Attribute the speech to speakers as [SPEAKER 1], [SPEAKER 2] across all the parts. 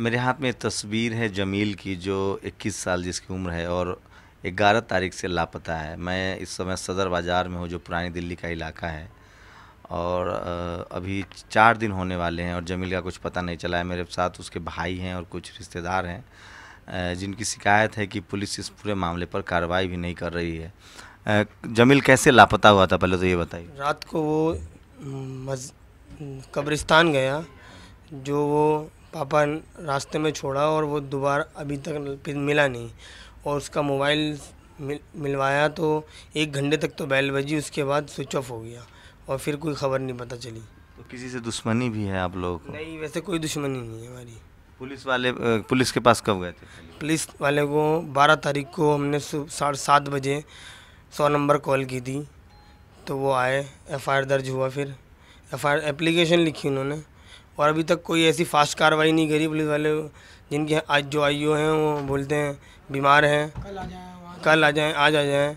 [SPEAKER 1] मेरे हाथ में तस्वीर है जमील की, जो 21 साल जिसकी उम्र है और 11 तारीख से लापता है। मैं इस समय सदर बाज़ार में हूँ, जो पुरानी दिल्ली का इलाका है, और अभी 4 दिन होने वाले हैं और जमील का कुछ पता नहीं चला है। मेरे साथ उसके भाई हैं और कुछ रिश्तेदार हैं, जिनकी शिकायत है कि पुलिस इस पूरे मामले पर कार्रवाई भी नहीं कर रही है। जमील कैसे लापता हुआ था, पहले तो ये बताइए।
[SPEAKER 2] रात को वो कब्रिस्तान गया, जो वो पापा रास्ते में छोड़ा और वो दोबारा अभी तक फिर मिला नहीं। और उसका मोबाइल मिलवाया तो 1 घंटे तक तो बेल बजी, उसके बाद स्विच ऑफ हो गया और फिर कोई खबर नहीं पता चली।
[SPEAKER 1] तो किसी से दुश्मनी भी है आप लोगों को?
[SPEAKER 2] नहीं, वैसे कोई दुश्मनी नहीं है हमारी।
[SPEAKER 1] पुलिस वाले पुलिस के पास कब गए थे?
[SPEAKER 2] पुलिस वाले को 12 तारीख को हमने 7:30 बजे 100 नंबर कॉल की थी, तो वो आए, एफआईआर दर्ज हुआ, फिर एफआईआर एप्लीकेशन लिखी उन्होंने, और अभी तक कोई ऐसी फास्ट कार्रवाई नहीं करी पुलिस वाले। जिनके आज जो आईओ हैं वो बोलते हैं बीमार हैं, कल आ जाएं, आज आ जाएं।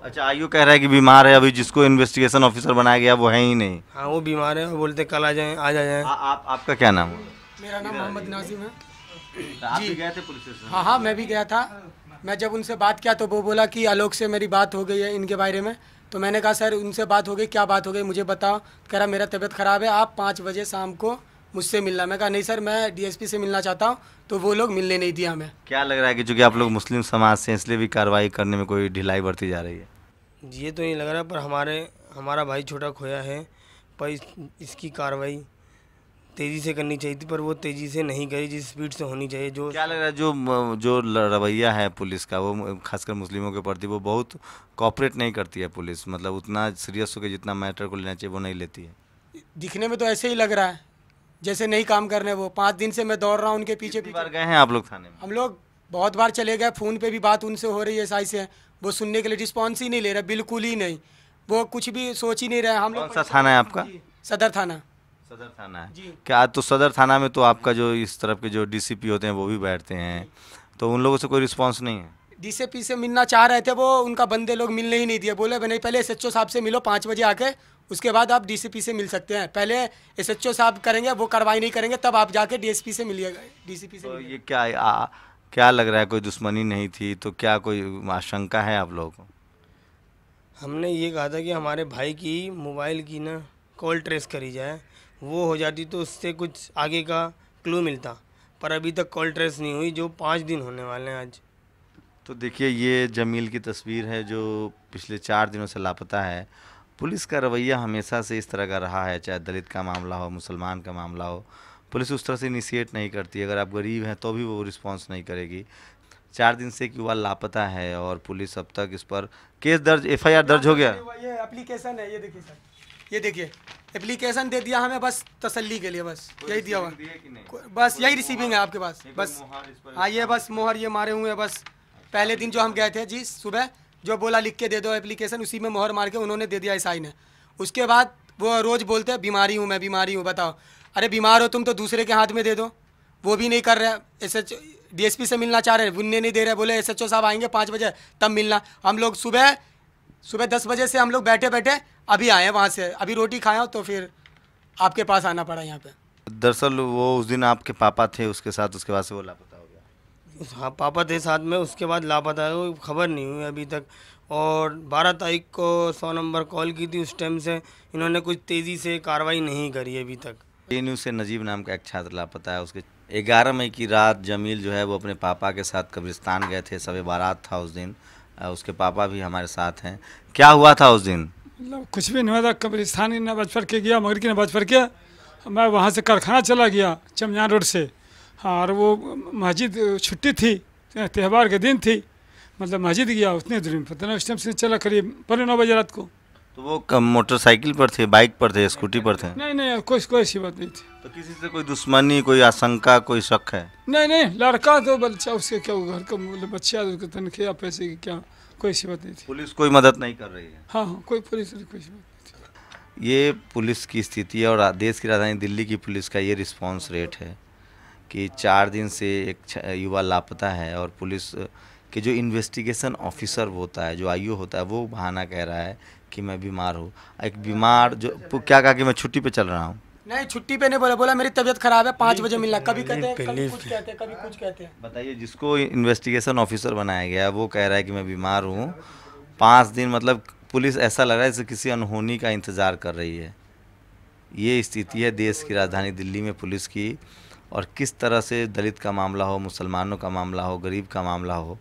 [SPEAKER 1] अच्छा, आईओ कह रहा है कि बीमार है, अभी जिसको इन्वेस्टिगेशन ऑफिसर बनाया गया वो है ही नहीं।
[SPEAKER 2] हाँ, वो बीमार है और बोलते कल आ जाएं, आज आ जाएं।
[SPEAKER 1] आपका क्या नाम है?
[SPEAKER 3] मेरा नाम मोहम्मद नाजिम है।
[SPEAKER 1] आप भी गए थे पुलिस स्टेशन?
[SPEAKER 3] हाँ, मैं भी गया था। मैं जब उनसे बात किया तो वो बोला कि आलोक से मेरी बात हो गई है इनके बारे में। तो मैंने कहा सर उनसे बात हो गई, क्या बात हो गई मुझे बताओ। कह रहा मेरा तबीयत ख़राब है, आप 5 बजे शाम को मुझसे मिलना। मैं कहा नहीं सर, मैं डीएसपी से मिलना चाहता हूँ। तो वो लोग मिलने नहीं दिया हमें।
[SPEAKER 1] क्या लग रहा है कि चूँकि आप लोग मुस्लिम समाज से, इसलिए भी कार्रवाई करने में कोई ढिलाई बरती जा रही है?
[SPEAKER 2] ये तो नहीं लग रहा, पर हमारा भाई छोटा खोया है, पर इसकी कार्रवाई तेज़ी से करनी चाहिए थी, पर वो तेज़ी से नहीं करी जिस स्पीड से होनी चाहिए। जो
[SPEAKER 1] क्या लग रहा है, जो रवैया है पुलिस का, वो खासकर मुस्लिमों के प्रति, वो बहुत कॉपरेट नहीं करती है पुलिस, मतलब उतना सीरियस होकर जितना मैटर को लेना चाहिए वो नहीं लेती है।
[SPEAKER 3] दिखने में तो ऐसे ही लग रहा है जैसे नहीं काम करने। वो 5 दिन से मैं दौड़ रहा हूँ उनके पीछे।
[SPEAKER 1] कितनी बार गए हैं आप लोग थाने में?
[SPEAKER 3] हम लोग बहुत बार चले गए, फ़ोन पे भी बात उनसे हो रही है एसआई से, वो सुनने के लिए रिस्पॉन्स ही नहीं ले रहा, बिल्कुल ही नहीं। वो कुछ भी सोच ही नहीं रहे। हम लोग
[SPEAKER 1] कौन सा थाना है आपका?
[SPEAKER 3] सदर थाना।
[SPEAKER 1] सदर थाना है
[SPEAKER 3] जी।
[SPEAKER 1] क्या? तो सदर थाना में तो आपका जो इस तरफ के जो डीसीपी होते हैं वो भी बैठते हैं, तो उन लोगों से कोई रिस्पांस नहीं है?
[SPEAKER 3] डीसीपी से मिलना चाह रहे थे वो, उनका बंदे लोग मिलने ही नहीं दिए। बोले नहीं, पहले एसएचओ साहब से मिलो 5 बजे आके, उसके बाद आप डीसीपी से मिल सकते हैं। पहले एसएचओ साहब करेंगे, वो कार्रवाई नहीं करेंगे, तब आप जाके डीएसपी से मिलिएगा, डीसीपी से।
[SPEAKER 1] तो ये क्या लग रहा है, कोई दुश्मनी नहीं थी तो क्या कोई आशंका है आप लोगों को?
[SPEAKER 2] हमने ये कहा था कि हमारे भाई की मोबाइल की ना कॉल ट्रेस करी जाए, वो हो जाती तो उससे कुछ आगे का क्लू मिलता, पर अभी तक कॉल ट्रेस नहीं हुई, जो 5 दिन होने वाले हैं आज।
[SPEAKER 1] तो देखिए, ये जमील की तस्वीर है जो पिछले 4 दिनों से लापता है। पुलिस का रवैया हमेशा से इस तरह का रहा है, चाहे दलित का मामला हो, मुसलमान का मामला हो, पुलिस उस तरह से इनिशिएट नहीं करती। अगर आप गरीब हैं तो भी वो रिस्पॉन्स नहीं करेगी। 4 दिन से एक युवा लापता है और पुलिस अब तक इस पर केस दर्ज, एफआईआर दर्ज हो गया।
[SPEAKER 3] ये एप्लीकेशन है, ये देखिए सर, ये देखिए एप्लीकेशन दे दिया हमें, बस तसल्ली के लिए, बस यही दिया हुआ, बस यही रिसीविंग है आपके पास, बस। हाँ, ये बस मोहर ये मारे हुए हैं बस। पहले दिन जो हम गए थे जी सुबह, जो बोला लिख के दे दो एप्लीकेशन, उसी में मोहर मार के उन्होंने दे दिया एसआई ने। उसके बाद वो रोज़ बोलते हैं बीमारी हूँ मैं, बीमारी हूँ, बताओ। अरे बीमार हो तुम तो दूसरे के हाथ में दे दो, वो भी नहीं कर रहे। एसएचओ डीएसपी से मिलना चाह रहे हैं, बुनने नहीं दे रहे, बोले एसएचओ साहब आएंगे 5 बजे तब मिलना। हम लोग सुबह 10 बजे से हम लोग बैठे बैठे अभी आए वहाँ से, अभी रोटी खाया तो फिर आपके पास आना पड़ा यहाँ पे।
[SPEAKER 1] दरअसल वो उस दिन आपके पापा थे उसके साथ, उसके बाद से वो लापता हो गया।
[SPEAKER 2] हाँ, पापा थे साथ में, उसके बाद लापता है, वो खबर नहीं हुई अभी तक। और 12 तारीख को 100 नंबर कॉल की थी, उस टाइम से इन्होंने कुछ तेज़ी से कार्रवाई नहीं करी अभी तक।
[SPEAKER 1] ANU से नजीब नाम का एक छात्र लापता है। उसके 11 मई की रात जमील जो है वो अपने पापा के साथ कब्रिस्तान गए थे, शब बारात था उस दिन। उसके पापा भी हमारे साथ हैं। क्या हुआ था उस दिन?
[SPEAKER 4] मतलब कुछ भी नहीं हुआ था, कब्रिस्तान की नमाज़ पढ़ के गया, मगर की नमाज़ पढ़ के मैं वहाँ से कारखाना चला गया चमयान रोड से। हाँ, और वो मस्जिद छुट्टी थी, त्यौहार के दिन थी, मतलब मस्जिद गया उतने दूर में, पता नहीं उस टाइम से चला करीब 9 बजे रात को।
[SPEAKER 1] तो वो मोटरसाइकिल पर थे, बाइक पर थे, स्कूटी पर थे?
[SPEAKER 4] नहीं, कोई ऐसी बात नहीं थी।
[SPEAKER 1] तो किसी से कोई दुश्मनी, कोई आशंका, कोई शक है?
[SPEAKER 4] नहीं, लड़का तो बच्चा, उसके क्या घर का मतलब बच्चा, उसके तनख्वाह पैसे की क्या, कोई ऐसी बात नहीं थी।
[SPEAKER 1] पुलिस कोई मदद नहीं कर रही है?
[SPEAKER 4] हाँ, कोई पुलिस कोई बात नहीं थी।
[SPEAKER 1] ये पुलिस की स्थिति है और देश की राजधानी दिल्ली की पुलिस का ये रिस्पांस रेट है कि 4 दिन से एक युवा लापता है और पुलिस के जो इन्वेस्टिगेशन ऑफिसर होता है, जो आईओ होता है, वो बहाना कह रहा है कि मैं बीमार हूँ। एक बीमार जो क्या कहा कि मैं छुट्टी पे चल रहा हूँ।
[SPEAKER 3] नहीं छुट्टी पे नहीं बोला, बोला मेरी तबीयत खराब है 5 बजे मिलना। कभी कहते हैं, कभी कुछ कहते हैं, कभी कुछ कहते हैं।
[SPEAKER 1] बताइए, जिसको इन्वेस्टिगेशन ऑफिसर बनाया गया वो कह रहा है कि मैं बीमार हूँ, 5 दिन, मतलब पुलिस ऐसा लग रहा है जैसे किसी अनहोनी का इंतज़ार कर रही है। ये स्थिति है देश की राजधानी दिल्ली में पुलिस की। और किस तरह से दलित का मामला हो, मुसलमानों का मामला हो, गरीब का मामला हो,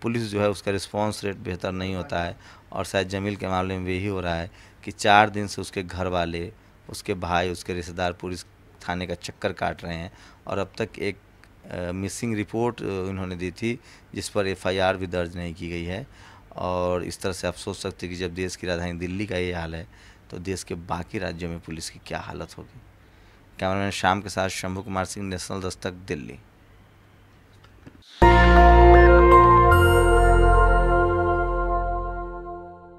[SPEAKER 1] पुलिस जो है उसका रिस्पांस रेट बेहतर नहीं होता है। और शायद जमील के मामले में यही हो रहा है कि 4 दिन से उसके घर वाले, उसके भाई, उसके रिश्तेदार पुलिस थाने का चक्कर काट रहे हैं। और अब तक एक मिसिंग रिपोर्ट इन्होंने दी थी जिस पर FIR भी दर्ज नहीं की गई है। और इस तरह से आप सोच सकते हैं कि जब देश की राजधानी दिल्ली का ये हाल है तो देश के बाकी राज्यों में पुलिस की क्या हालत होगी। कैमरामैन श्याम के साथ शंभू कुमार सिंह, नेशनल दस्तक, दिल्ली।